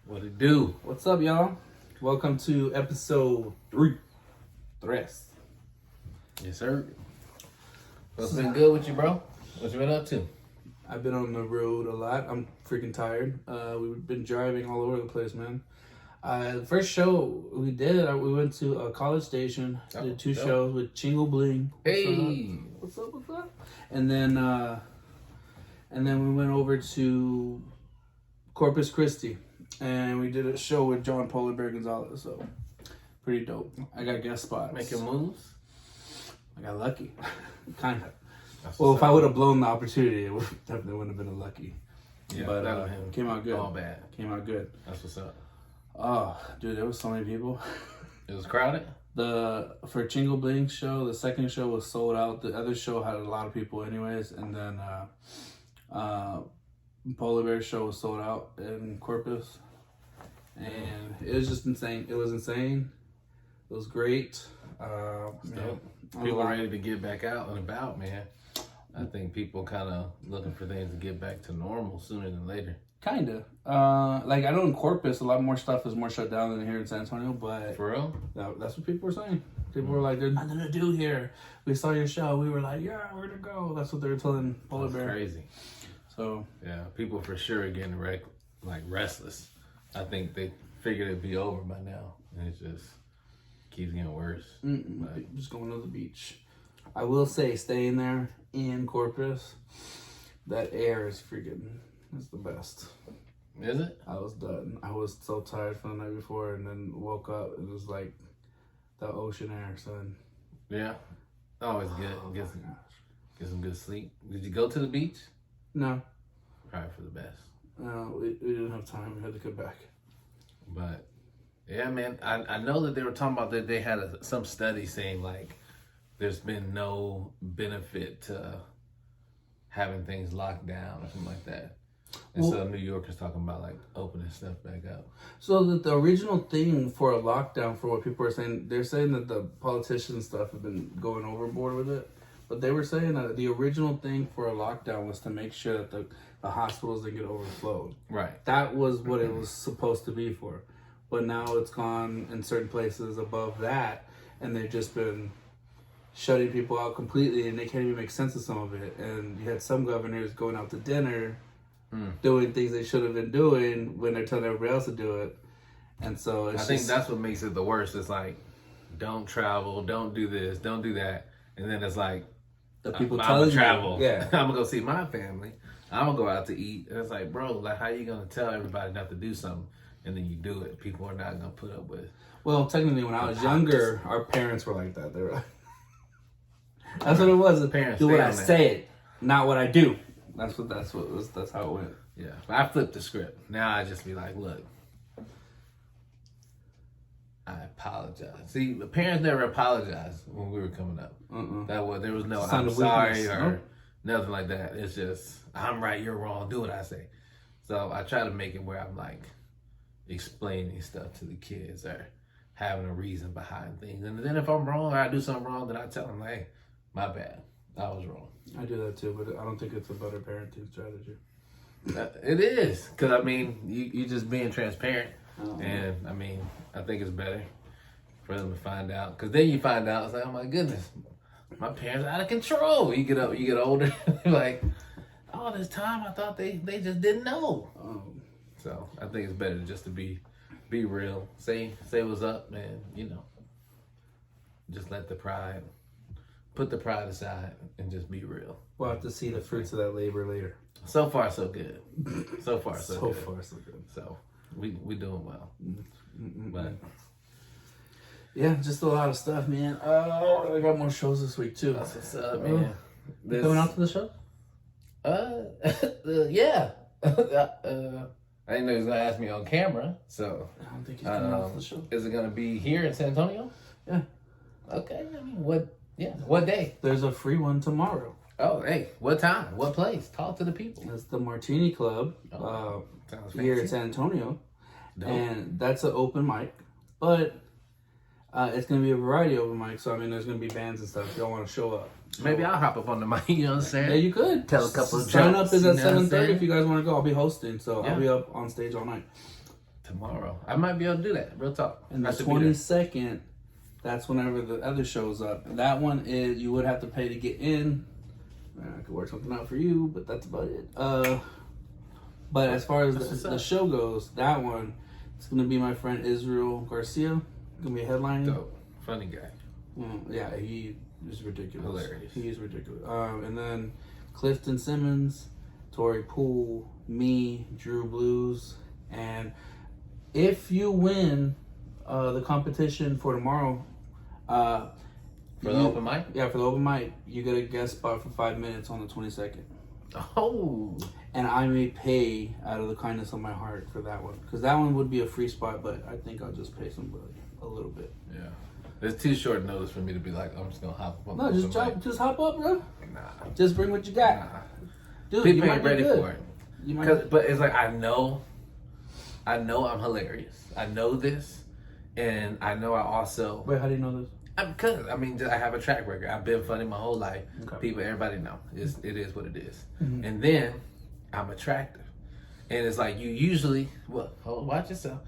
What it do? What's up, y'all? Welcome to episode 3. Yes, sir. What's been good with you, bro? What you been up to? I've been on the road a lot. I'm freaking tired. We've been driving all over the place, man. The first show we did, we went to a college station. Did 2 shows with Chingle Bling. What's up? And then we went over to Corpus Christi, and we did a show with John Polarbear Gonzalez. So pretty dope. I got guest spots. Making moves. I got lucky, kind of. Well, if I would have blown the opportunity, it definitely wouldn't have been a lucky. Yeah, but came out good. All bad. Came out good. That's what's up. Oh, dude, there was so many people. It was crowded? For Chingle Bling show, the second show was sold out. The other show had a lot of people anyways. And then Polar Bear show was sold out in Corpus. And it was just insane. It was insane. It was great. People are ready to get back out and about, man. I think people kind of looking for things to get back to normal sooner than later. Kind of. Like, I know in Corpus, a lot more stuff is more shut down than here in San Antonio, but... For real? That's what people were saying. People were like, there's nothing to do here. We saw your show. We were like, yeah, we're going to go. That's what they were telling Polar Bear. Crazy. So... Yeah, people for sure are getting restless. I think they figured it'd be over by now. And it just keeps getting worse. Just going to the beach. I will say, staying there in Corpus, that air is freaking... It's the best. Is it? I was done. I was so tired from the night before, and then woke up. It was like the ocean air, son. Yeah. Always good. Get some good sleep. Did you go to the beach? No. Probably for the best. No, we didn't have time. We had to come back. But yeah, man, I know that they were talking about that they had some study saying like there's been no benefit to having things locked down or something like that. And so New York is talking about like opening stuff back up. So the original thing for a lockdown, for what people are saying, they're saying that the politicians and stuff have been going overboard with it. But they were saying that the original thing for a lockdown was to make sure that the hospitals didn't get overflowed. Right. That was what it was supposed to be for. But now it's gone in certain places above that, and they've just been shutting people out completely, and they can't even make sense of some of it. And you had some governors going out to dinner, doing things they should have been doing when they're telling everybody else to do it. And so I think that's what makes it the worst. It's like, don't travel, don't do this, don't do that. And then it's like, the people I'm telling gonna travel. Yeah. I'm gonna go see my family. I'm gonna go out to eat. And it's like, bro, like, how you gonna tell everybody not to do something and then you do it? People are not gonna put up with it. Well, technically, when I was younger, our parents were like that. They were like, that's what it was. The parents do what I say, not what I do. That's how it went. Yeah, I flipped the script. Now I just be like, look, I apologize. See, the parents never apologized when we were coming up. There was no I'm sorry or nothing like that. It's just, I'm right, you're wrong, do what I say. So I try to make it where I'm like explaining stuff to the kids or having a reason behind things. And then if I'm wrong or I do something wrong, then I tell them, hey, my bad, I was wrong. I do that too, but I don't think it's a better parenting strategy. It is, because I mean, you just being transparent. And I mean, I think it's better for them to find out, because then you find out, it's like, oh my goodness, my parents are out of control. You get older, like, all this time I thought they just didn't know. So I think it's better just to be real. Say what's up, man. Just let put the pride aside and just be real. We'll have to see the fruits of that labor later. So far, so good. So far, so good. So far, so good. So we doing well. But yeah, just a lot of stuff, man. I got more shows this week too. That's what's up, man. You coming out to the show? Yeah. I didn't know he was gonna ask me on camera, so I don't think he's coming out to the show. Is it gonna be here in San Antonio? Yeah. Okay. I mean, what day? There's a free one tomorrow. Oh, hey, what time? What place? Talk to the people. It's the Martini Club here in San Antonio. Dope. And that's an open mic. But it's going to be a variety of open mics. So, I mean, there's going to be bands and stuff if y'all want to show up. Maybe I'll hop up on the mic, you know what I'm saying? Yeah, you could. Tell a couple of Sign up is at you know 7:30 if you guys want to go. I'll be hosting, so I'll be up on stage all night. tomorrow. I might be able to do that. Real talk. And the 22nd, that's whenever the other show's up. That one is, you would have to pay to get in. I could work something out for you, but that's about it. But as far as the show goes, that one, it's going to be my friend Israel Garcia. Going to be headlining. Dope. Funny guy. Yeah, he is ridiculous. Hilarious. He is ridiculous. And then Clifton Simmons, Tori Poole, me, Drew Blues. And if you win the competition for tomorrow, for the open mic? Yeah, for the open mic, you get a guest spot for 5 minutes on the 22nd. Oh. And I may pay out of the kindness of my heart for that one. Because that one would be a free spot, but I think I'll just pay somebody a little bit. Yeah. It's too short notice for me to be like, I'm just going to hop up. No, just hop up, bro. Nah. Just bring what you got. Nah. Dude, people ain't ready for it. You but it's like, I know I'm hilarious. I know this. And I know I also... Wait, how do you know this? Because, I have a track record. I've been funny my whole life. Okay. Everybody know. It is what it is. Mm-hmm. And then, I'm attractive. And it's like, you usually... Well, watch yourself.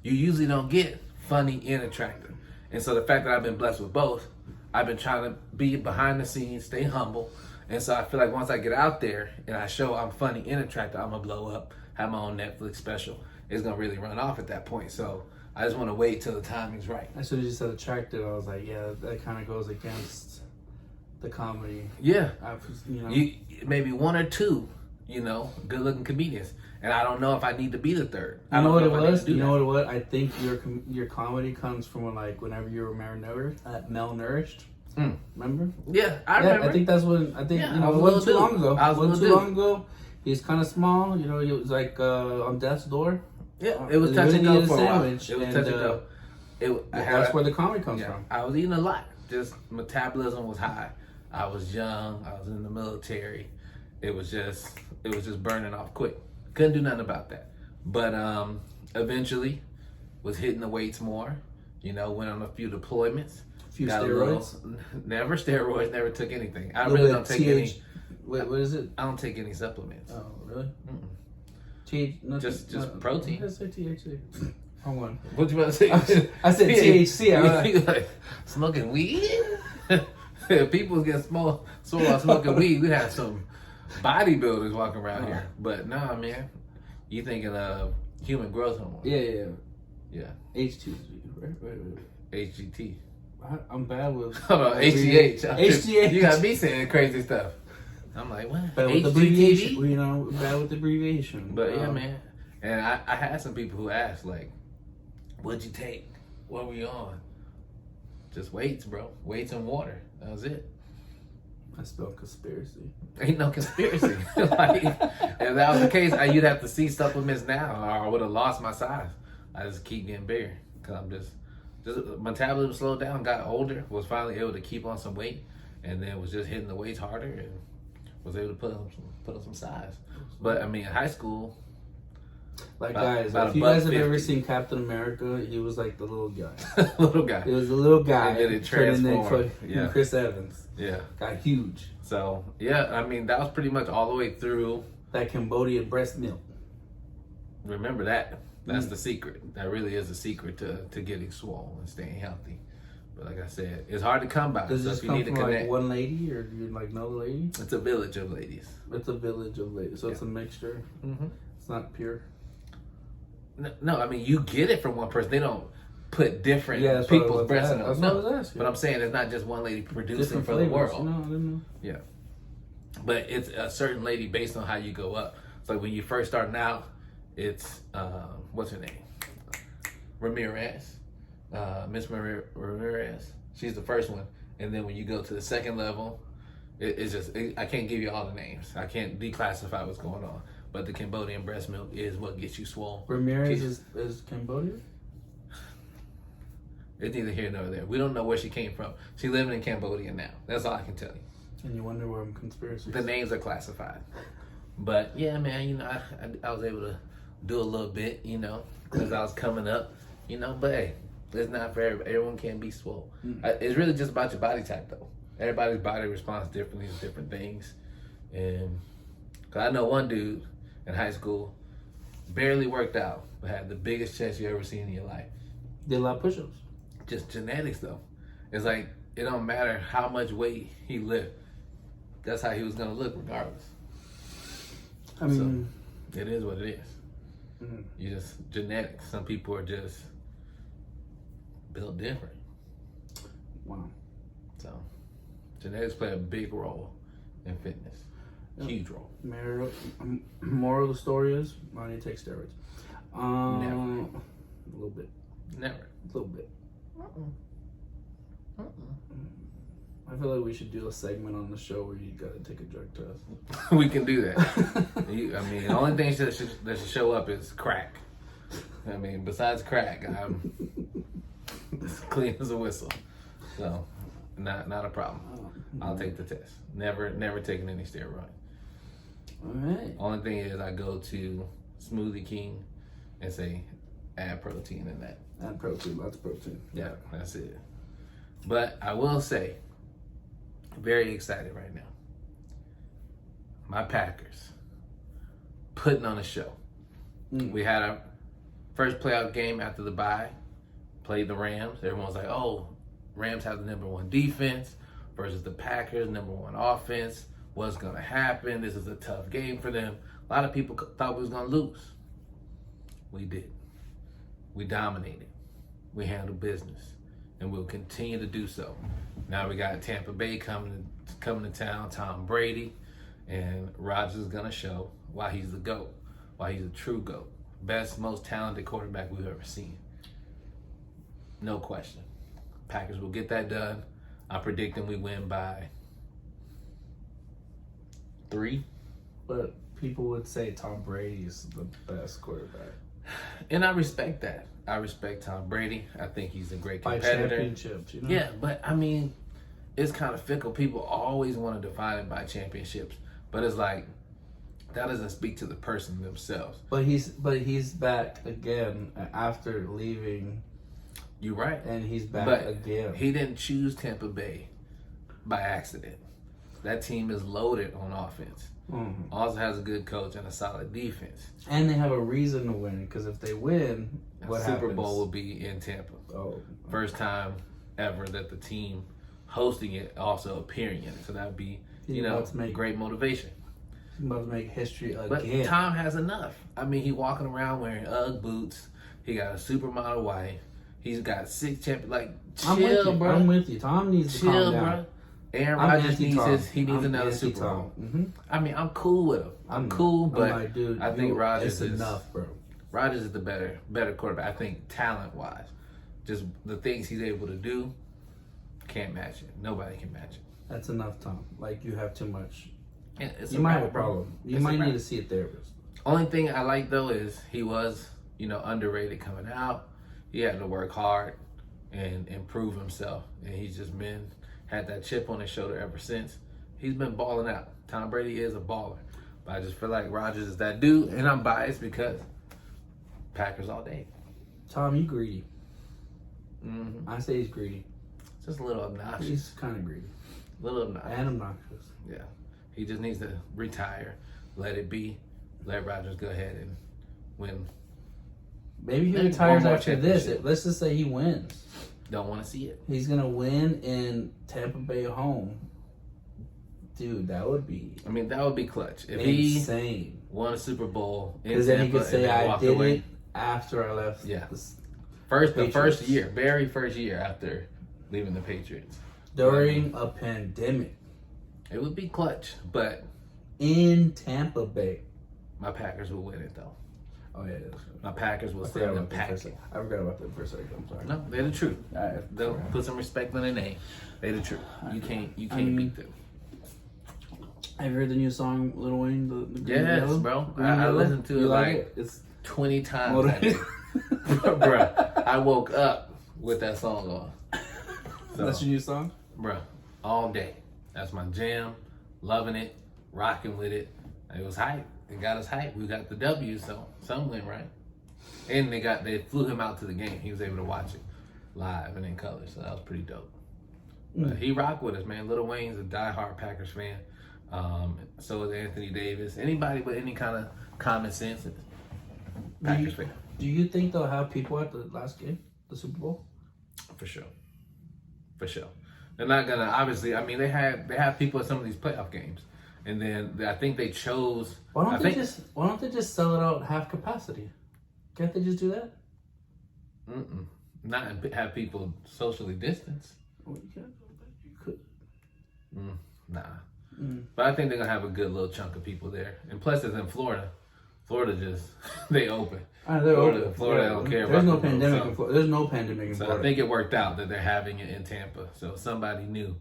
You usually don't get funny and attractive. And so the fact that I've been blessed with both, I've been trying to be behind the scenes, stay humble. And so I feel like once I get out there and I show I'm funny and attractive, I'm going to blow up, have my own Netflix special. It's going to really run off at that point. So I just want to wait till the timing's right. As soon as you said attractive, I was like, yeah, that kind of goes against the comedy. Yeah. You maybe one or two, good-looking comedians. And I don't know if I need to be the third. You know what it was? You know what it was? I think your comedy comes from whenever you were malnourished. Remember? Yeah, I remember. I think that's when. It wasn't too long ago. It wasn't too long ago. He's kind of small. He was like on death's door. Yeah, it was touch and go for a while. It was touch and go. That's where the comedy comes from. I was eating a lot. Just metabolism was high. I was young. I was in the military. It was just burning off quick. Couldn't do nothing about that. But eventually was hitting the weights more. Went on a few deployments. A few steroids? Never steroids, never took anything. I really don't take any. Wait, what is it? I don't take any supplements. Oh, really? Just protein. I said THC. Wrong one. What you about to say? I said THC. You like smoking weed? If people was getting small while smoking weed, we'd have some bodybuilders walking around here. But nah, man. You thinking of human growth hormone? Yeah. HT, right. HGT. I'm bad with. Hold on, HGH. HGH. You got me saying crazy stuff. I'm like, what? Bad with the abbreviation. Bad with the abbreviation. But yeah, man. And I had some people who asked, like, what'd you take? What were you on? Just weights, bro. Weights and water. That was it. I spelled conspiracy. Ain't no conspiracy. Like, if that was the case, you'd have to see supplements now, or I would have lost my size. I just keep getting bigger because I'm just metabolism slowed down, got older, was finally able to keep on some weight, and then was just hitting the weights harder and was able to put on some size. But in high school. Like guys, if you guys have ever seen Captain America, he was like the little guy. Little guy. It was the little guy. And then it transformed. Yeah. Chris Evans. Yeah. Got huge. So, yeah, that was pretty much all the way through. That Cambodian breast milk. Remember that. That's the secret. That really is the secret to getting swole and staying healthy. But like I said, it's hard to come by. Does this come from like one lady, or do you like know the lady? It's a village of ladies. It's a village of ladies. So it's a mixture. Mm-hmm. It's not pure. No, you get it from one person. They don't put different people's breasts in them. That's what I was asking. But I'm saying it's not just one lady producing different for flavors. The world. No, I didn't know. Yeah. But it's a certain lady based on how you go up. So when you first starting out, it's, what's her name? Ramirez. Miss Ramirez. She's the first one. And then when you go to the second level, I can't give you all the names. I can't declassify what's going on. But the Cambodian breast milk is what gets you swole. Ramirez is Cambodian? It's neither here nor there. We don't know where she came from. She's living in Cambodia now. That's all I can tell you. And you wonder where I'm conspiracy. The names are classified. But yeah, man, I was able to do a little bit, because I was coming up, But hey, it's not for everybody. Everyone can't be swole. Mm-hmm. It's really just about your body type, though. Everybody's body responds differently to different things. And because I know one dude in high school barely worked out but had the biggest chest you ever seen in your life. Did a lot of push-ups. Just genetics, though. It's like, it don't matter how much weight he lift. That's how he was going to look regardless. I mean... So, it is what it is. Mm-hmm. You just, genetics. Some people are just built different. Wow. So, genetics play a big role in fitness. Huge role. Moral of the story is, I need to take steroids. Never. A little bit. Never. A little bit. I feel like we should do a segment on the show where you gotta take a drug test. We can do that. I mean, the only thing that should show up is crack. I mean, besides crack, I'm clean as a whistle. So, not a problem. I'll take the test. Never taken any steroids. All right. Only thing is, I go to Smoothie King and say, add protein in that. Add protein, lots of protein. Yeah, that's it. But I will say, very excited right now. My Packers putting on a show. We had our first playoff game after the bye, played the Rams. Everyone's like, oh, Rams have the number one defense versus the Packers, number one offense. What's going to happen? This is a tough game for them. A lot of people thought we was going to lose. We did. We dominated. We handled business. And we'll continue to do so. Now we got Tampa Bay coming to town, Tom Brady, and Rodgers is going to show why he's the GOAT, why he's a true GOAT. Best, most talented quarterback we've ever seen. No question. Packers will get that done. I'm predicting we win by 3. But people would say Tom Brady is the best quarterback. And I respect that. I respect Tom Brady. I think he's a great competitor. By championships, you know? Yeah, but I mean, it's kind of fickle. People always want to define it by championships. But it's like, that doesn't speak to the person themselves. But he's back again after leaving. You're right. And he's back again. He didn't choose Tampa Bay by accident. That team is loaded on offense. Mm-hmm. Also has a good coach and a solid defense. And they have a reason to win, because if they win, what happens? Super Bowl will be in Tampa. Oh. First time ever that the team hosting it also appearing in it. So that would be, great motivation. He's about to make history again. But Tom has enough. I mean, he walking around wearing Ugg boots. He got a supermodel wife. He's got 6 champions. Like, chill, bro. I'm with you. Tom needs to calm down. Bro. Aaron Rodgers needs another Super Bowl. Mm-hmm. I mean, I'm cool with him. I'm cool, but like, dude, I think Rodgers is enough, bro. Rodgers is the better quarterback. I think talent-wise, just the things he's able to do, can't match it. Nobody can match it. That's enough, Tom. Like, you have too much. Yeah, you might have a problem. You might need to see a therapist. Only thing I like though is he was, underrated coming out. He had to work hard and improve himself, and he's just had that chip on his shoulder ever since. He's been balling out. Tom Brady is a baller. But I just feel like Rodgers is that dude, and I'm biased because Packers all day. Tom, you greedy. Mm-hmm. I say he's greedy. Just a little obnoxious. He's kind of greedy. A little obnoxious. And obnoxious. Yeah. He just needs to retire, let it be, let Rodgers go ahead and win. Maybe he retires after this. Let's just say he wins. Don't want to see it. He's going to win in Tampa Bay home. Dude, that would be... I mean, that would be clutch. If insane. He won a Super Bowl in Tampa, because then he could say, I did away. It after I left. Yeah. The first year, very first year after leaving the Patriots. During a pandemic. It would be clutch, but... In Tampa Bay. My Packers will win it, though. Oh, yeah. My Packers will send them packing. I forgot about that for a second. I'm sorry. No, they're the truth. They'll put some respect on their name. They're the truth. You can't beat them. Have you heard the new song, Lil Wayne? The Green Yes, Yellow? Bro. I listened to it like it's 20 times. Bro, I woke up with that song on. So, that's your new song? Bro, all day. That's my jam. Loving it. Rocking with it. It was hype. It got us hype. We got the W, so something went right. And they flew him out to the game. He was able to watch it live and in color, so that was pretty dope. But he rocked with us, man. Lil Wayne's a diehard Packers fan. So is Anthony Davis. Anybody with any kind of common sense, Packers fan. Do you think they'll have people at the last game, the Super Bowl? For sure. They're not gonna obviously. I mean, they have people at some of these playoff games, and then I think they chose. Why don't they just sell it out half capacity? Can't they just do that? Not have people socially distance. Well, you could. Nah. But I think they're gonna have a good little chunk of people there, and plus it's in Florida. Florida just they open. Florida don't care. There's no pandemic in Florida. There's no pandemic in Florida. So I think it worked out that they're having it in Tampa. So somebody knew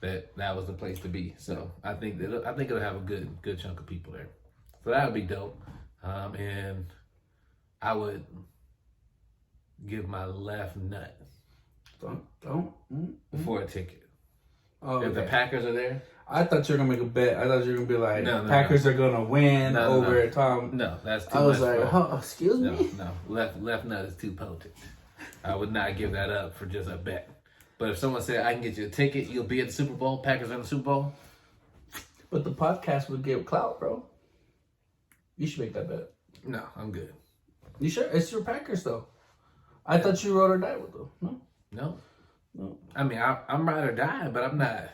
that was the place to be. So I think it'll have a good chunk of people there. So that would be dope. And I would give my left nut for a ticket. Oh, if the Packers are there. I thought you were gonna make a bet. I thought you were gonna be like, Packers are gonna win over Tom. No, that's too much. I was like, excuse me? No, left nut is too potent. I would not give that up for just a bet. But if someone said, I can get you a ticket, you'll be at the Super Bowl, Packers are in the Super Bowl. But the podcast would get clout, bro. You should make that bet. No, I'm good. You sure? It's your Packers, though. I thought you rode or die with them. No. I mean, I'm ride or die, but I'm not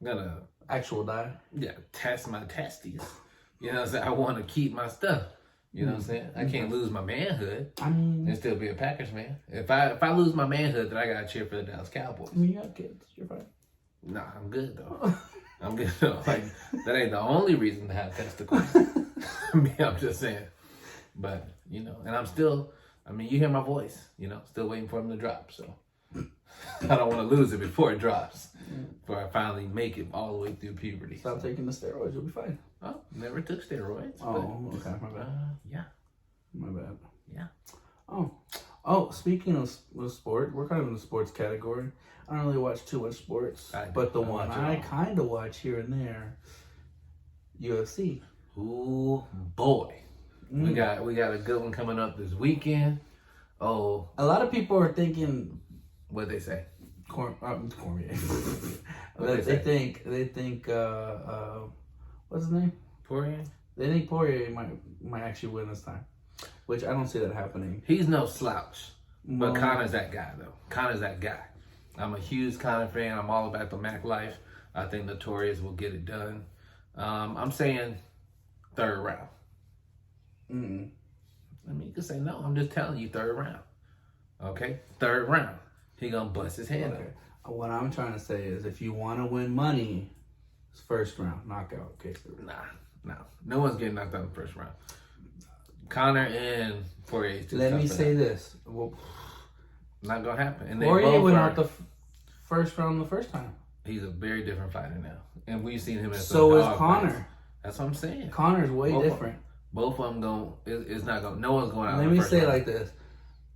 gonna actual die. Yeah, test my testes. You know what I'm saying? I want to keep my stuff. You know what I'm saying? I can't lose my manhood and still be a Packers man. If I lose my manhood, then I gotta cheer for the Dallas Cowboys. I mean, you have kids. You're fine. Nah, I'm good though. I'm good though. Like that ain't the only reason to have testicles. I mean, I'm just saying. But and I'm still. I mean, you hear my voice. Still waiting for him to drop. So. I don't want to lose it before it drops. Before I finally make it all the way through puberty. Stop taking the steroids, you'll be fine. Oh, never took steroids. Oh, okay, my bad. Yeah. My bad. Yeah. Oh, speaking of sport, we're kind of in the sports category. I don't really watch too much sports, but the one I kind of watch here and there, UFC. Ooh, boy. We got a good one coming up this weekend. Oh. A lot of people are thinking... What'd they say? Cormier. They think what's his name? Poirier? They think Poirier might actually win this time. Which I don't see that happening. He's no slouch. But Conor's that guy though. Conor's that guy. I'm a huge Conor fan. I'm all about the Mac life. I think Notorious will get it done. I'm saying third round. I mean, you could say no. I'm just telling you third round. Okay? Third round. He gonna bust his head up. What I'm trying to say is, if you want to win money, it's first round knockout. Okay, Nah. No one's getting knocked out in the first round. Conor and Poirier. Let me say this. Well, not gonna happen. And Poirier went out the first round the first time. He's a very different fighter now, and we've seen him as so is Conor. Fights. That's what I'm saying. Conor's way different. Both of them it's not going. No one's going out. Let me say it like this.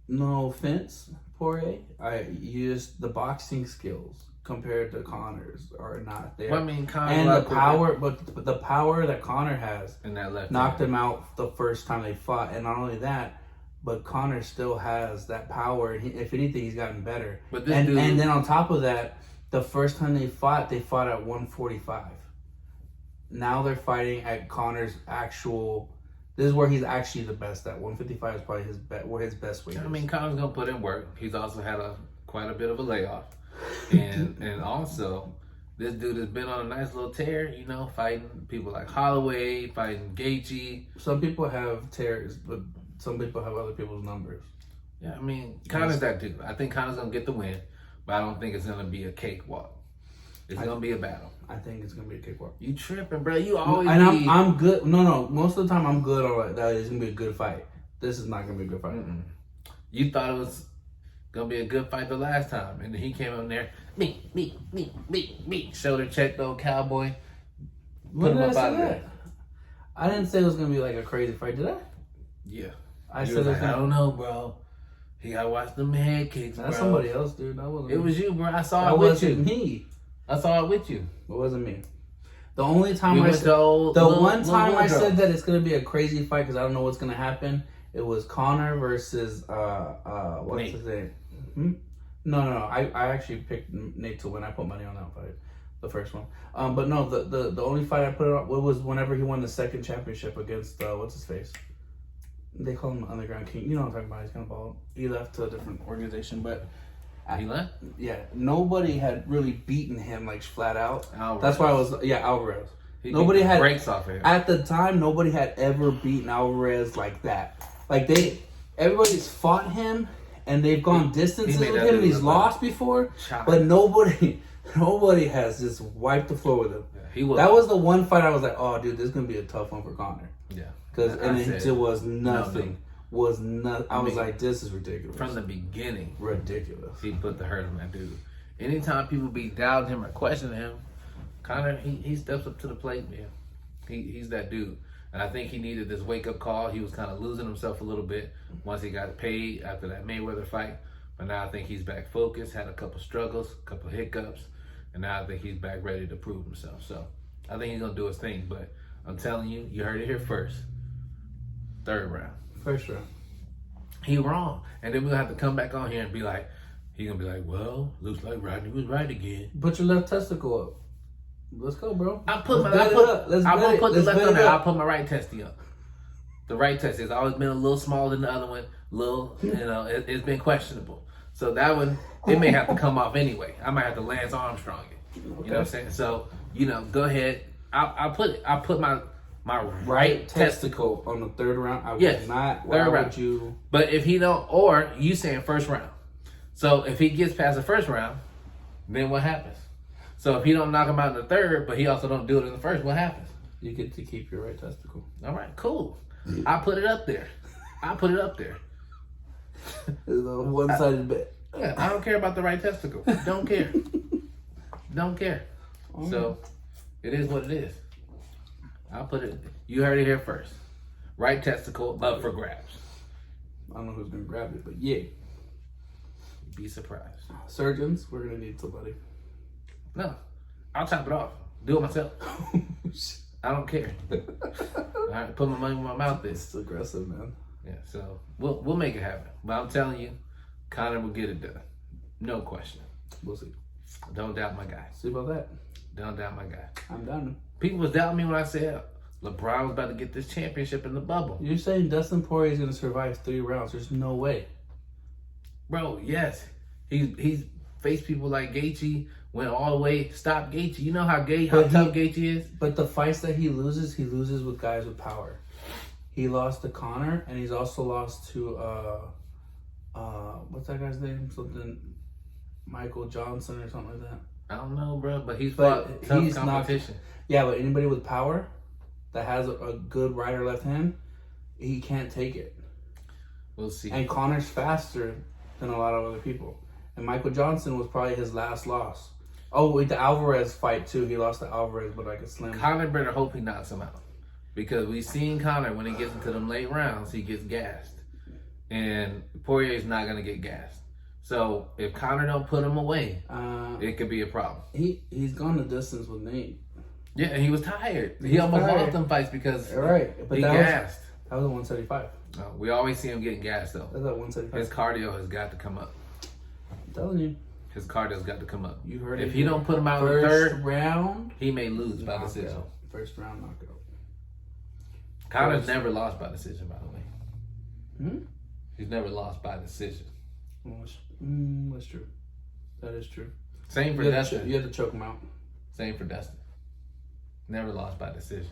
No offense, Poirier. The boxing skills compared to Conor's are not there. Well, I mean, and the power, but the power that Conor has in that left knocked him out the first time they fought, and not only that, but Conor still has that power. If anything, he's gotten better. But this and then on top of that, the first time they fought at 145. Now they're fighting at Conor's actual. This is where he's actually the best at. 155 is probably where his best weight is. I mean, Conor's gonna put in work. He's also had quite a bit of a layoff, and also this dude has been on a nice little tear. Fighting people like Holloway, fighting Gaethje. Some people have tears, but some people have other people's numbers. Yeah, I mean, Conor's that dude. I think Conor's gonna get the win, but I don't think it's gonna be a cakewalk. It's gonna be a battle. I think it's gonna be a cakewalk. You tripping, bro? You always. And I'm good. No. Most of the time, I'm good on that. It's gonna be a good fight. This is not gonna be a good fight. You thought it was gonna be a good fight the last time, and then he came in there, me, shoulder check, old cowboy. Put him up out of there. I didn't say it was gonna be like a crazy fight, did I? Yeah. I said like, I don't know, bro. He gotta watch them head kicks, bro. That's somebody else, dude. That wasn't. It was you, bro. I saw it with you. That wasn't me. I saw it with you. It wasn't me. The only time I said I said that it's gonna be a crazy fight because I don't know what's gonna happen. It was Conor versus what's Nate. his name? No. I actually picked Nate to win. I put money on that fight, the first one. But no, the only fight I put it on was whenever he won the second championship against what's his face. They call him Underground King. You know what I'm talking about. He's kind of bald. He left to a different organization, but he left. Yeah, nobody had really beaten him like flat out. Alvarez. That's why I was Alvarez. Nobody had breaks off of him at the time. Nobody had ever beaten Alvarez like that. Like everybody's fought him and they've gone distances with him. And he's lost before, but nobody has just wiped the floor with him. Yeah, that was the one fight I was like, oh, dude, this is gonna be a tough one for Conor. Yeah, and it was nothing. Was not. I was like, this is ridiculous. From the beginning, ridiculous. He put the hurt on that dude. Anytime people be doubting him or questioning him, Conor, he steps up to the plate, man. He's that dude. And I think he needed this wake-up call. He was kind of losing himself a little bit once he got paid after that Mayweather fight. But now I think he's back focused, had a couple struggles, a couple hiccups, and now I think he's back ready to prove himself. So I think he's going to do his thing. But I'm telling you, you heard it here first. Third round. First round. He wrong. And then we'll have to come back on here and be like, he's going to be like, well, looks like Rodney was right again. Put your left testicle up. Let's go, bro. I won't put the left on there. I'll put my right testy up. The right testy has always been a little smaller than the other one. It's been questionable. So that one, it may have to come off anyway. I might have to Lance Armstrong it. Okay. You know what I'm saying? So, go ahead. I'll put my right testicle on the third round. I would not. Why would you? But if he don't, or you saying first round. So if he gets past the first round, then what happens? So if he don't knock him out in the third, but he also don't do it in the first, what happens? You get to keep your right testicle. All right, cool. I'll put it up there. It's a one-sided bet. Yeah, I don't care about the right testicle. Don't care. Don't care. So it is what it is. I'll put it. You heard it here first. Right testicle up for grabs. I don't know who's gonna grab it, but yeah. Be surprised. Surgeons, we're gonna need somebody. No, I'll chop it off. Do it myself. I don't care. All right, put my money where my mouth is. It's aggressive, man. Yeah, so we'll make it happen. But I'm telling you, Conor will get it done. No question. We'll see. Don't doubt my guy. See about that. Don't doubt my guy. I'm down. People was doubting me when I said LeBron was about to get this championship in the bubble. You're saying Dustin Poirier is going to survive 3 rounds. There's no way. Bro, yes. He's faced people like Gaethje, went all the way, stopped Gaethje. You know how tough Gaethje is? But the fights that he loses with guys with power. He lost to Conor, and he's also lost to, what's that guy's name? Something, Michael Johnson or something like that. I don't know, bro, but he's fought tough competition. Yeah, but anybody with power that has a good right or left hand, he can't take it. We'll see. And Conor's faster than a lot of other people. And Michael Johnson was probably his last loss. Oh, with the Alvarez fight, too. He lost to Alvarez, but like a slim. Conor better hope he knocks him out. Because we've seen Conor, when he gets into them late rounds, he gets gassed. And Poirier's not going to get gassed. So if Conor don't put him away, it could be a problem. He's gone the distance with Nate. Yeah, and he was tired. He almost lost them fights because but he gassed. That was a 175. No, we always see him getting gassed, though. That's at 175. His cardio has got to come up. I'm telling you. His cardio's got to come up. You heard it. If he don't put him out in the third round, he may lose by decision. First round knockout. Conor's never lost by decision, by the way. He's never lost by decision. That's true. That is true. Same for Dustin. You had to choke him out. Same for Dustin. Never lost by decision.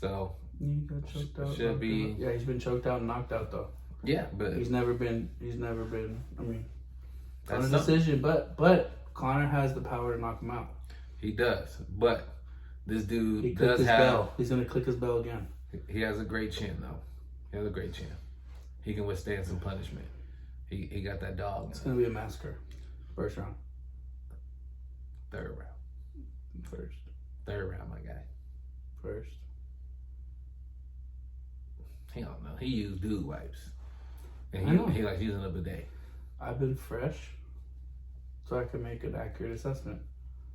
So he got choked out. Should be. Yeah, he's been choked out and knocked out though. Yeah, but he's never been. I mean, on a decision, but Conor has the power to knock him out. He does, but this dude He's gonna click his bell again. He has a great chin, though. He has a great chin. He can withstand some punishment. He got that dog. It's gonna be a massacre. First round. Third round. First. Third round, my guy. First. He don't know. He used dude wipes, and he likes using a bidet. I've been fresh, so I can make an accurate assessment.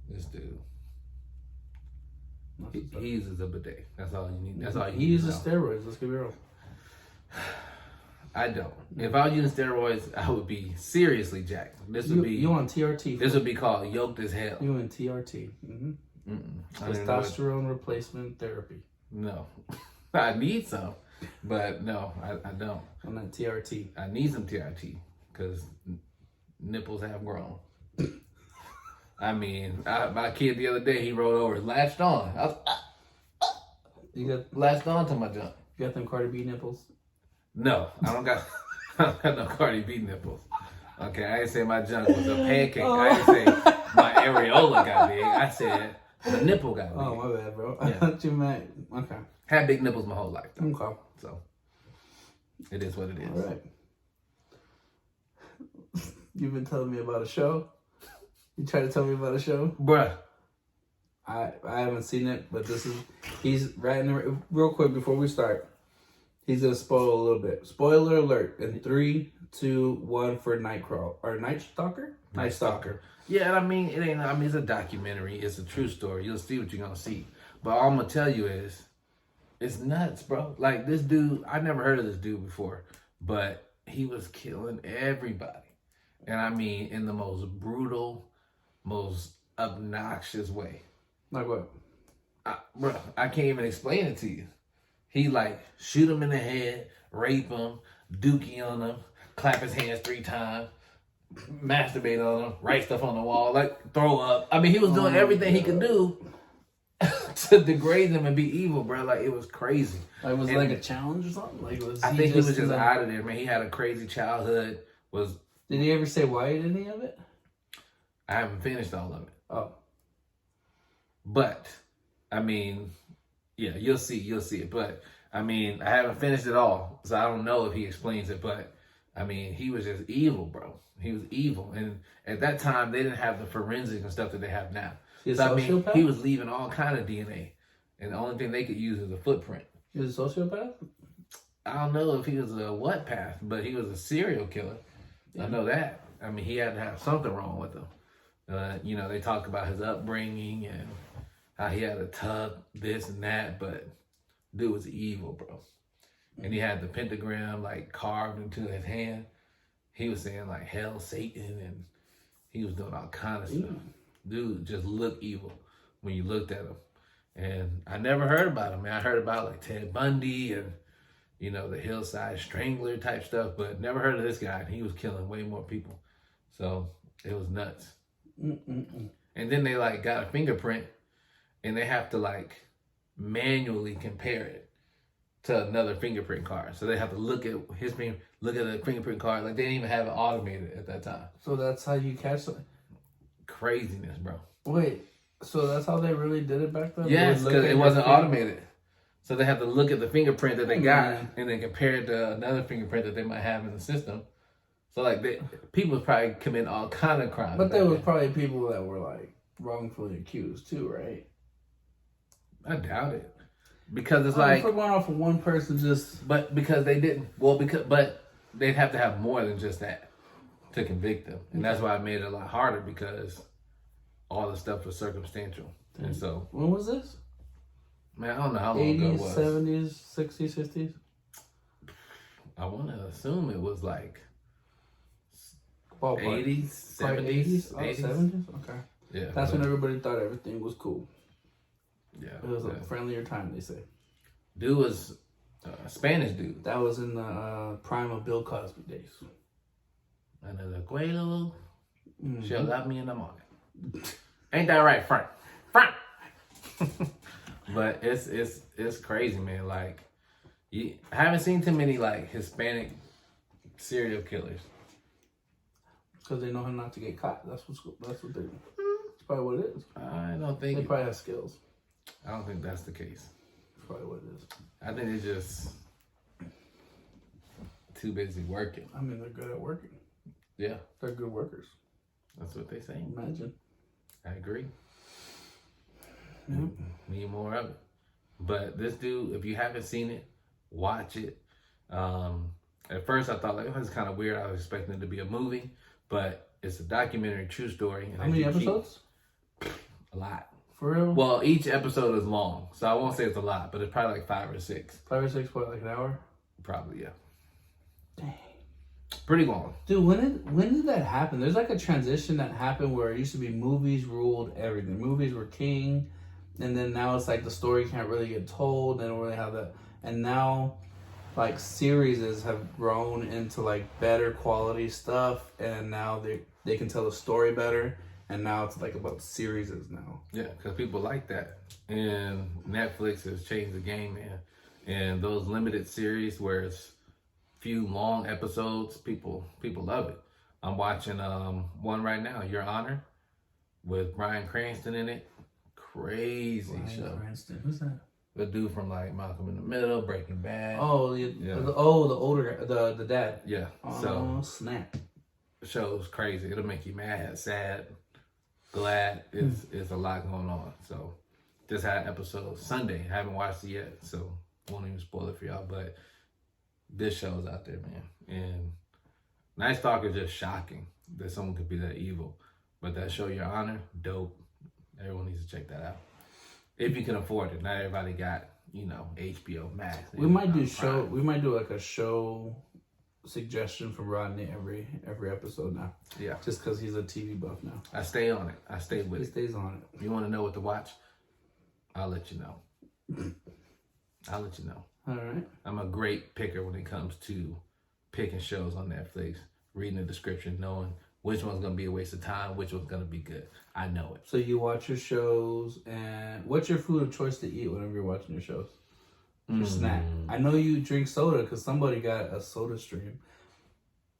This dude. He uses a bidet. That's all you need. That's all you need. He uses steroids. Let's get real. I don't. If I was using steroids, I would be seriously jacked. You on TRT? This would be called yoked as hell. You in TRT? Testosterone replacement therapy. No, I need some. But no, I don't. On that TRT. I need some TRT because nipples have grown. I mean, my kid the other day, he rolled over, latched on. I was, you got latched on to my junk. You got them Cardi B nipples? No, I don't got no Cardi B nipples. Okay, I didn't say my junk was a pancake. I didn't say my areola got big. I said the nipple got big. Oh, my bad, bro. I thought you meant, okay. Had big nipples my whole life, though. Okay. So, it is what it is. All right. You've been telling me about a show. You tried to tell me about a show? Bruh. I haven't seen it, but he's right in the, real quick before we start. He's going to spoil a little bit. Spoiler alert. In 3, 2, 1 for Night Stalker? Night Stalker. Yeah, I mean, it's a documentary. It's a true story. You'll see what you're going to see. But all I'm going to tell you is, it's nuts, bro. Like, this dude, I never heard of this dude before, but he was killing everybody. And I mean, in the most brutal, most obnoxious way. Like what? Bro, I can't even explain it to you. He like shoot him in the head, rape him, dookie on him, clap his hands 3 times, masturbate on him, write stuff on the wall, like throw up. I mean, he was doing everything he could do to degrade them and be evil, bro. Like, it was crazy. Like, was it like a challenge or something? Like, I think he was just out of there, man. He had a crazy childhood. Did he ever say why he did any of it? I haven't finished all of it. Oh. But, I mean, yeah, you'll see it. But, I mean, I haven't finished it all, so I don't know if he explains it. But, I mean, he was just evil, bro. He was evil. And at that time, they didn't have the forensics and stuff that they have now. So, I mean, he was leaving all kind of DNA. And the only thing they could use is a footprint. He was a sociopath? I don't know if he was a what path, but he was a serial killer. Yeah. I know that. I mean, he had to have something wrong with him. You know, they talk about his upbringing and how he had a tug, this and that, but dude was evil, bro. And he had the pentagram like carved into his hand. He was saying like hell, Satan, and he was doing all kind of stuff. Dude just looked evil when you looked at him. And I never heard about him, man. I heard about like Ted Bundy and, you know, the Hillside Strangler type stuff, but never heard of this guy. He was killing way more people. So it was nuts. And then they like got a fingerprint and they have to like manually compare it to another fingerprint card. So they have to look at look at the fingerprint card. Like, they didn't even have it automated at that time. So that's how you catch it? Craziness, bro. Wait, so that's how they really did it back then? Yes, because it wasn't automated. So they have to look at the fingerprint that they got and then compare it to another fingerprint that they might have in the system. So like, people probably commit all kind of crimes. But there was probably people that were like wrongfully accused too, right? I doubt it. Because it's like, if we're going off of one person, but because they didn't, but they'd have to have more than just that to convict them. And that's why I made it a lot harder, because all the stuff was circumstantial. And so, when was this? Man, I don't know how long ago it was. 70s, 60s, 50s? I want to assume it was like Ballpark. 80s, 70s, 80s? 70s? Okay. Yeah. That's when everybody thought everything was cool. Yeah. It was a friendlier time, they say. Dude was a Spanish dude. That was in the prime of Bill Cosby days. And the Aguelo, she'll love me in the morning. Ain't that right, Frank? Frank! But it's crazy, man. Like, I haven't seen too many like Hispanic serial killers. Because they know how not to get caught. That's what they do. That's probably what it is. I don't think they probably have skills. I don't think that's the case. That's probably what it is. I think they're just too busy working. I mean, they're good at working. Yeah. They're good workers. That's what they say. Imagine. I agree. Need more of it. But this dude, if you haven't seen it, watch it. At first I thought, like, it was kind of weird. I was expecting it to be a movie, but it's a documentary, true story. And how many episodes? A lot. For real? Well, each episode is long, so I won't say it's a lot, but it's probably like 5 or 6. 5 or 6, what, like an hour? Probably, yeah. Dang. Pretty long. Dude, when did that happen? There's like a transition that happened where it used to be movies ruled everything. Movies were king, and then now it's like the story can't really get told. They don't really have that. And now like series have grown into like better quality stuff, and now they can tell the story better, and now it's like about series now. Yeah, because people like that, and Netflix has changed the game, man. And those limited series where it's few long episodes, people love it. I'm watching one right now, Your Honor, with Bryan Cranston in it. Crazy Bryan show. Cranston, who's that? The dude from like Malcolm in the Middle, Breaking Bad. Oh, the older the dad. Yeah. Oh, so snap. The show's crazy. It'll make you mad, sad, glad. It's a lot going on. So just had an episode Sunday. I haven't watched it yet, so won't even spoil it for y'all. But this show's out there, man. And Nice Talk is just shocking that someone could be that evil. But that show, Your Honor, dope. Everyone needs to check that out. If you can afford it. Not everybody got, HBO Max. We might do show. We might do like a show suggestion from Rodney every episode now. Yeah. Just because he's a TV buff now. I stay on it. I stay with it. He stays on it. If you want to know what to watch, I'll let you know. I'll let you know. All right. I'm a great picker when it comes to picking shows on Netflix, reading the description, knowing which one's going to be a waste of time, which one's going to be good. I know it. So you watch your shows, and what's your food of choice to eat whenever you're watching your shows? Your snack. I know you drink soda because somebody got a soda stream.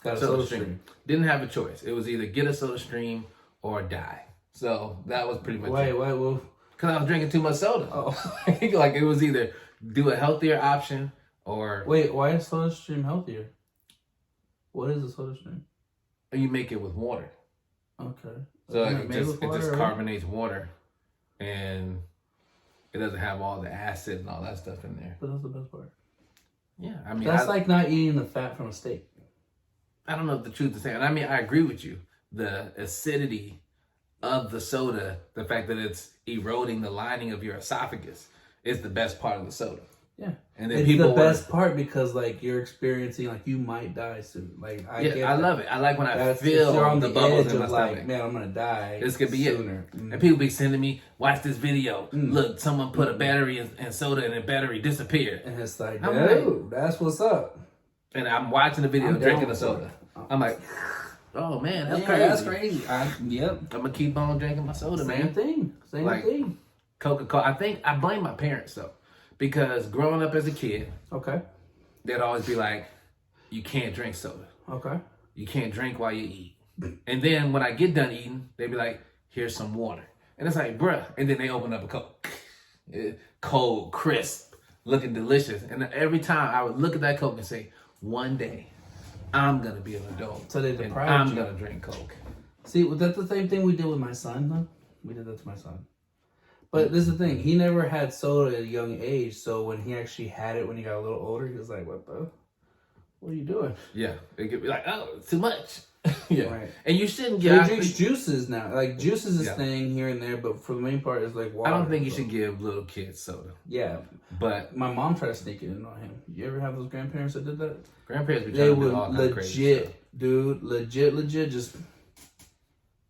Got a soda stream. Didn't have a choice. It was either get a soda stream or die. So that was pretty much it. Wait, well. Because I was drinking too much soda. Oh. Like it was either do a healthier option or... Wait, why is soda stream healthier? What is a soda stream? You make it with water. Okay. So it just carbonates water, and it doesn't have all the acid and all that stuff in there. But that's the best part. Yeah, I mean... That's like not eating the fat from a steak. I don't know if the truth is saying. I mean, I agree with you. The acidity of the soda, the fact that it's eroding the lining of your esophagus, is the best part of the soda. Yeah, and then it's the best part because like you're experiencing like you might die soon. Like I love it. I like when I feel on the bubbles in my like, stomach. Man, I'm gonna die. This could be sooner. it. And people be sending me, watch this video. Look, someone put a battery in soda and the battery disappeared. And it's like, dude, that's what's up. And I'm watching the video, drinking the soda. I'm like, oh man, that's crazy. That's crazy. Yep. I'm gonna keep on drinking my soda, man. Same thing. Coca-Cola. I think I blame my parents though. Because growing up as a kid, they'd always be like, you can't drink soda. Okay. You can't drink while you eat. And then when I get done eating, they'd be like, here's some water. And it's like, bruh. And then they open up a Coke. Cold, crisp, looking delicious. And every time I would look at that Coke and say, one day, I'm going to be an adult. So they deprived I'm going to drink Coke. See, that's the same thing we did with my son, though. We did that to my son. But this is the thing. He never had soda at a young age. So when he actually had it when he got a little older, he was like, what are you doing? Yeah. It could be like, oh, it's too much. Yeah. Right. And you shouldn't get... He drinks juices now. Like, juice is his thing here and there. But for the main part, it's like water. I don't think you should give little kids soda. Yeah. But... My mom tried to sneak it in on him. You ever have those grandparents that did that? Grandparents be trying to do all that crazy stuff. Dude, legit, just...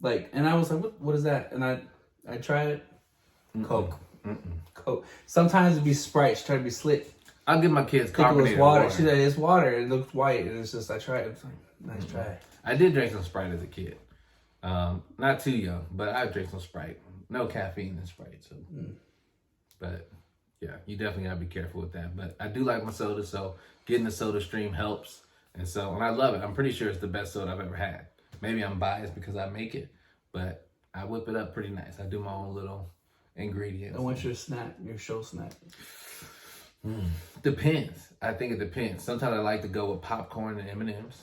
Like, and I was like, what is that? And I tried it. Coke. Coke. Sometimes it'd be Sprite. She tried to be slick. I'll give my kids carbonated water. She said it's water. It looks white, and it's just I tried. It's like nice try. I did drink some Sprite as a kid. Not too young, but I drank some Sprite. No caffeine in Sprite, so. But yeah, you definitely gotta be careful with that. But I do like my soda, so getting the soda stream helps, and I love it. I'm pretty sure it's the best soda I've ever had. Maybe I'm biased because I make it, but I whip it up pretty nice. I do my own little ingredients. And what's your snack? Your show snack? Depends. I think it depends. Sometimes I like to go with popcorn and M&Ms.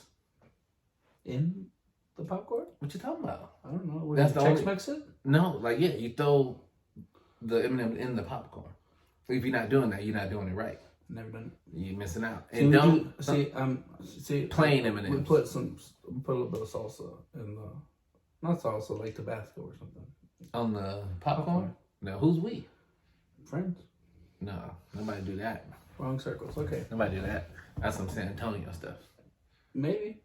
In the popcorn? What you talking about? I don't know. That's the only... mix it? No, like you throw the M&Ms in the popcorn. If you're not doing that, you're not doing it right. Never done it. You're missing out. And see plain M&Ms. We put a little bit of salsa in the, not salsa, like Tabasco or something. On the popcorn? No, who's we? Friends. No, nobody do that. Wrong circles. Okay. Nobody do that. That's some San Antonio stuff. Maybe.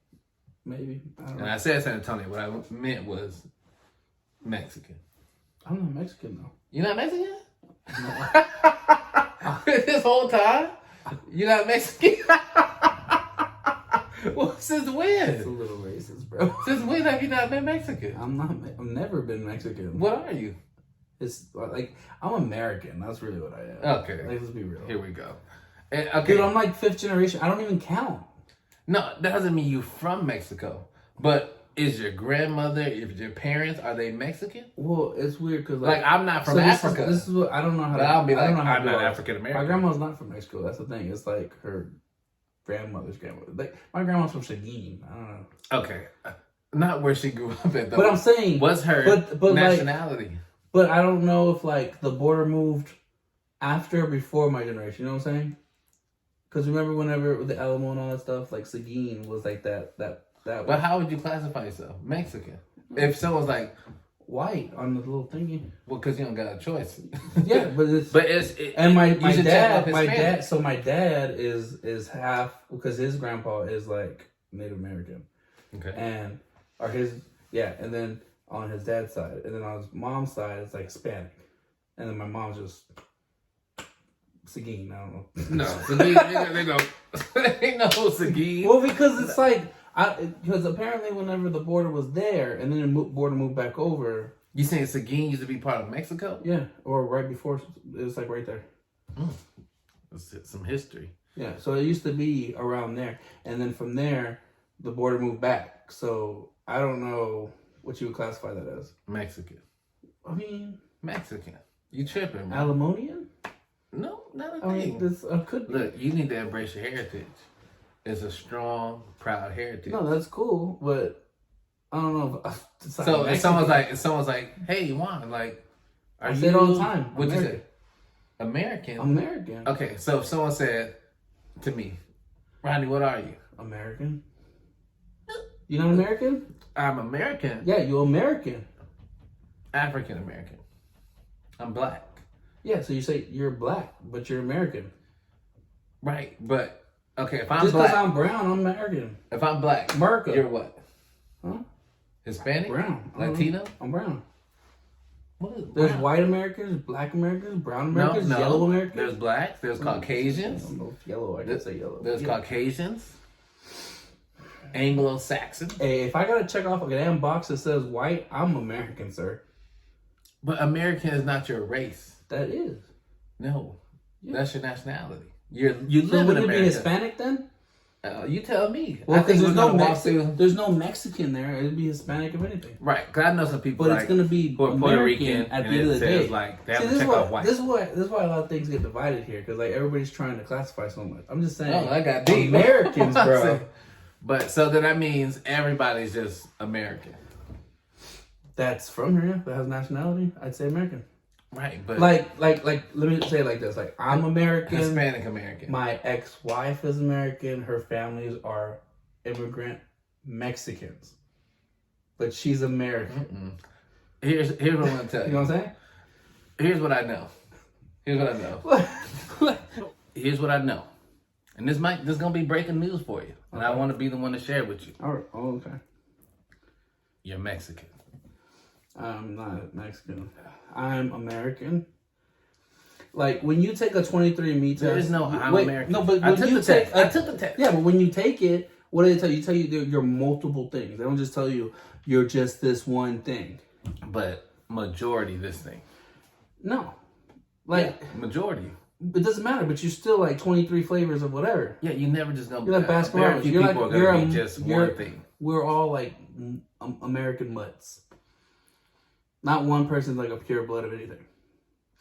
I don't know. And I said San Antonio. What I meant was Mexican. I'm not Mexican though. You're not Mexican? No. This whole time? You're not Mexican? Well, since when? It's a little racist, bro. Since when have you not been Mexican? I've never been Mexican. What are you? It's like, I'm American. That's really what I am. Okay. Like, let's be real. Here we go. Okay. Dude, I'm like 5th generation. I don't even count. No, that doesn't mean you from Mexico. But is your grandmother, if your parents, are they Mexican? Well, it's weird because like I'm not from Africa. This is what I don't know how. I'll be like, I'm not African American. My grandma's not from Mexico. That's the thing. It's like her grandmother's grandmother. Like my grandma's from Seguin. I don't know. Okay, not where she grew up at though. But I'm saying, what's her nationality? Like, but I don't know if like the border moved after or before my generation. You know what I'm saying? Because remember whenever the Alamo and all that stuff, like Seguin was like that. But how would you classify yourself? Mexican. If someone's like white on the little thingy. Well, because you don't got a choice. Yeah, but it's and my dad. So my dad is half because his grandpa is like Native American. Okay. And then on his dad's side, and then on his mom's side, it's like Hispanic, and then my mom's just Seguin. I don't know. No, Seguin. They don't. They know Seguin. Well, because it's like. Because apparently whenever the border was there and then the border moved back over. You saying Seguin used to be part of Mexico? Yeah, or right before, it was like right there. That's some history. Yeah, so it used to be around there. And then from there, the border moved back. So I don't know what you would classify that as. Mexican. I mean. Mexican. You tripping, man. Alimonian? No, not a thing. This could be. Look, you need to embrace your heritage. It's a strong, proud heritage. No, that's cool, but I don't know. So if someone's like, hey, Juan, like, I say it all the time. What'd you say? American. American. Okay, so if someone said to me, Rodney, what are you? American. You not American? I'm American. Yeah, you're American. African American. I'm black. Yeah, so you say you're black, but you're American. Right, but. Okay, if I'm just black. Just because I'm brown, I'm American. If I'm black, America. You're what? Huh? Hispanic? Brown. Latino? I'm brown. What is There's brown? white Americans, black Americans, brown Americans, yellow Americans. There's blacks, there's Caucasians. I don't know if yellow, I can say yellow. There's Caucasians. Anglo-Saxon. Hey, if I gotta check off a damn box that says white, I'm American, sir. But American is not your race. That is. No. Yeah. That's your nationality. You live in America. Would you be Hispanic then? You tell me. Well, because there's no Mexican there. It'd be Hispanic if anything. Right. Because I know some people, but it's gonna be Puerto Rican at the end of the day. Like, they have to check off white. This is why a lot of things get divided here. Because like everybody's trying to classify so much. I'm just saying. Oh, I got deep. Americans, bro. But so then that means everybody's just American. That's from here. That has nationality. I'd say American. Right, but like let me say it like this. Like I'm American. Hispanic American. My ex-wife is American. Her families are immigrant Mexicans. But she's American. Here's what I'm gonna tell you. You know what I'm saying? Here's what I know. Here's what I know. And this is gonna be breaking news for you. And I want to be the one to share it with you. All right. Oh, okay. You're Mexican. I'm not Mexican. I'm American. Like when you take a 23andMe test, there is no American. No, but I took the test. I took the test. Yeah, but when you take it, what do they tell you? They tell you you're multiple things. They don't just tell you you're just this one thing. But majority this thing. No, like majority. It doesn't matter. But you're still like 23 flavors of whatever. Yeah, you never just gonna. You're like basketball. You're like gonna be just one thing. We're all like American mutts. Not one person's like a pure blood of anything.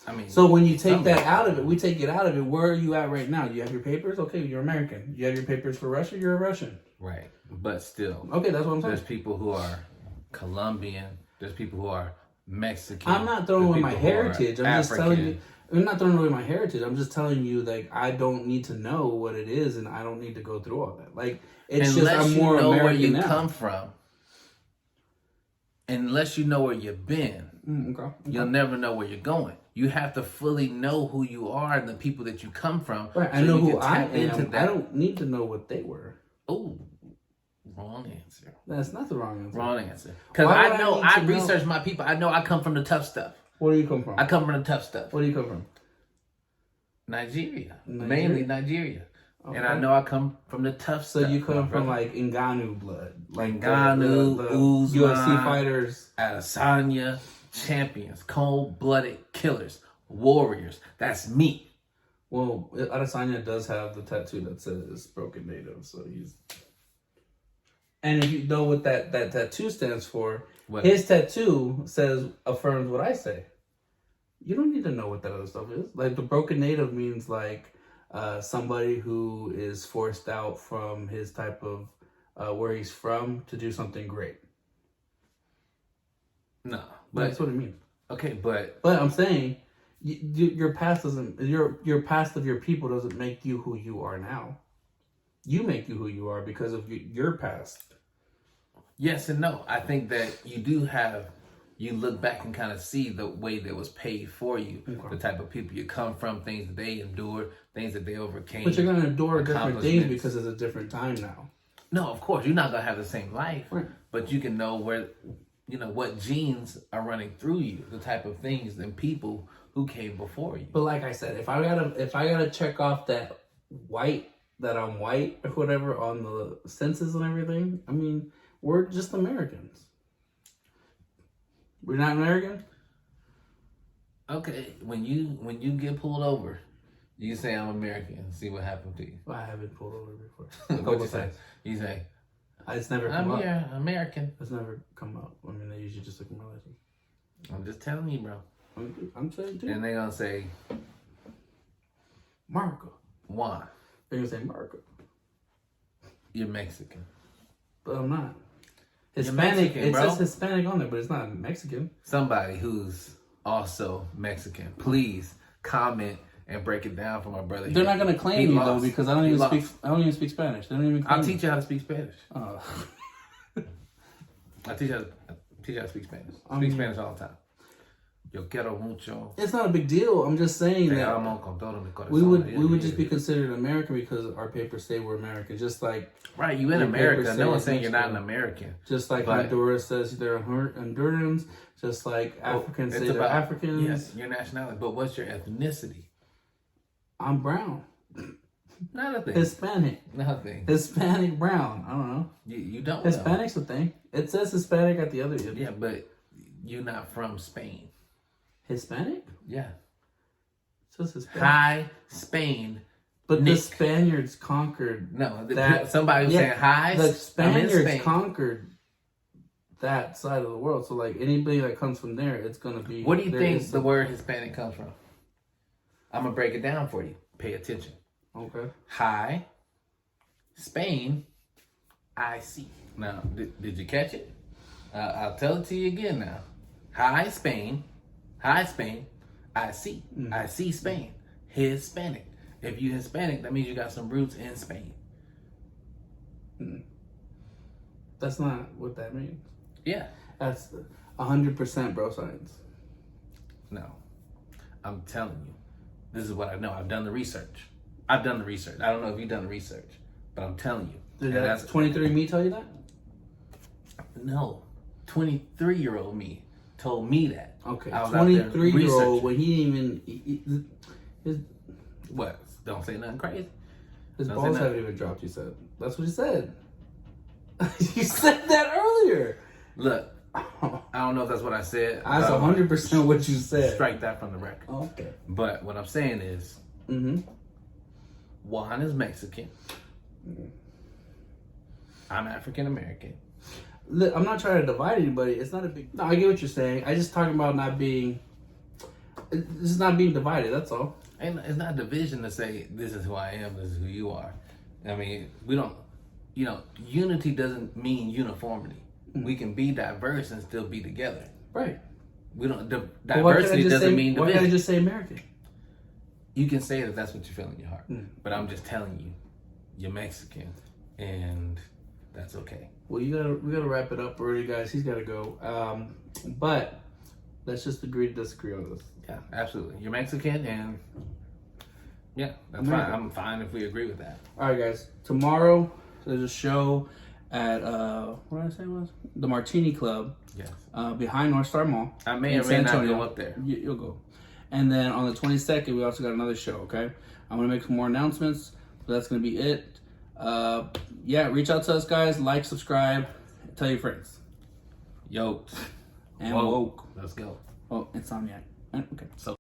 I mean, so when you take that out of it, we take it out of it. Where are you at right now? You have your papers? Okay, you're American. You have your papers for Russia? You're a Russian. Right. But still. Okay, that's what I'm saying. There's people who are Colombian. There's people who are Mexican. I'm not throwing away my heritage. I'm just telling you. I'm not throwing away my heritage. I'm just telling you, like, I don't need to know what it is, and I don't need to go through all that. Like, it's unless just I'm more American where you now. Come from. Unless you know where you've been, you'll never know where you're going. You have to fully know who you are and the people that you come from. Right, so I know who I am. I don't need to know what they were. Oh, wrong answer. That's not the wrong answer. Wrong answer. Because I research my people. I know I come from the tough stuff. Where do you come from? I come from the tough stuff. Where do you come from? Nigeria. Mainly Nigeria. Okay. And I know I come from the tough stuff. So you come from like Ngannou blood. Like Ngannou, the Usman, UFC fighters. Adesanya, champions, cold-blooded killers, warriors. That's me. Well, Adesanya does have the tattoo that says broken native, so he's... And if you know what that tattoo stands for, his tattoo affirms what I say. You don't need to know what that other stuff is. Like, the broken native means, like, somebody who is forced out from his type of, where he's from to do something great. No. But that's what it means. Okay, but... But I'm saying, your past doesn't... Your past of your people doesn't make you who you are now. You make you who you are because of your past. Yes and no. I think that you do have... You look back and kind of see the way that was paid for you, the type of people you come from, things that they endured, things that they overcame. But you're going to endure different things because it's a different time now. No, of course. You're not going to have the same life, right. But you can know where, what genes are running through you, the type of things and people who came before you. But like I said, if I gotta check off that I'm white or whatever on the census and everything, I mean, we're just Americans. We're not American? Okay, when you get pulled over, you say I'm American and see what happened to you. Well, I haven't pulled over before. What you say? You say, it's never come up. I'm here, American. It's never come up. I mean, they usually just look at my license. I'm just telling you, bro. I'm saying too. And they're going to say, Marco. Why? They're going to say Marco. You're Mexican. But I'm not. Hispanic, it says Hispanic on there, but it's not Mexican. Somebody who's also Mexican, please comment and break it down for my brother. They're not gonna claim you though because I don't even speak Spanish. They don't even. I'll teach you how to speak Spanish. Oh. I'll teach you how to speak Spanish. Speak Spanish all the time. Yo quiero mucho. It's not a big deal. I'm just saying that we would just be considered American because our papers say we're American. Just like right, you in America. No one's saying you're not an American. Just like Honduras says they're Hondurans. Just like Africans say they're Africans. Yes, your nationality. But what's your ethnicity? I'm brown. Not a thing. Hispanic. Nothing. Hispanic brown. I don't know. You don't. Hispanic's a thing. It says Hispanic at the other end. Yeah, but you're not from Spain. Hispanic? Yeah. It says Hispanic. Hi, Spain. But Nick. The Spaniards conquered. No, somebody was saying hi. The Spaniards conquered that side of the world. So, like anybody that comes from there, it's gonna be. What do you think the word Hispanic comes from? I'm gonna break it down for you. Pay attention. Okay. Hi, Spain. I see. Now, did you catch it? I'll tell it to you again now. Hi, Spain. Hi, Spain. I see. I see Spain. Hispanic. If you're Hispanic, that means you got some roots in Spain. That's not what that means. Yeah. That's 100% bro science. No. I'm telling you. This is what I know. I've done the research. I don't know if you've done the research, but I'm telling you. Did that 23andMe tell you that? No. 23-year-old me told me that. Okay, 23-year-old when he didn't even his what? Don't say nothing crazy. His balls haven't even dropped. You said that's what you said. You said that earlier. Look, I don't know if that's what I said. That's 100% what you said. Strike that from the record. Okay. But what I'm saying is, Juan is Mexican. I'm African American. Look, I'm not trying to divide anybody. It's not a big... No, I get what you're saying. I just talking about not being... This is not being divided, that's all. And it's not division to say, this is who I am, this is who you are. I mean, we don't... unity doesn't mean uniformity. We can be diverse and still be together. Right. We don't... Diversity doesn't mean division. Why can't I just say American? You can say that that's what you feel in your heart. But I'm just telling you, you're Mexican. And that's okay. Well, we gotta wrap it up already, guys. He's gotta go. But let's just agree to disagree on this. Yeah, absolutely. You're Mexican, and yeah, that's fine. I'm fine if we agree with that. All right, guys. Tomorrow there's a show at what did I say it was? The Martini Club. Yes. Behind North Star Mall. I may or may not go up there. You'll go. And then on the 22nd, we also got another show, okay? I'm going to make some more announcements, but that's going to be it. Yeah, reach out to us, guys. Like, subscribe, tell your friends. Yoked and woke. Let's go. Oh, Insomniac. Okay. So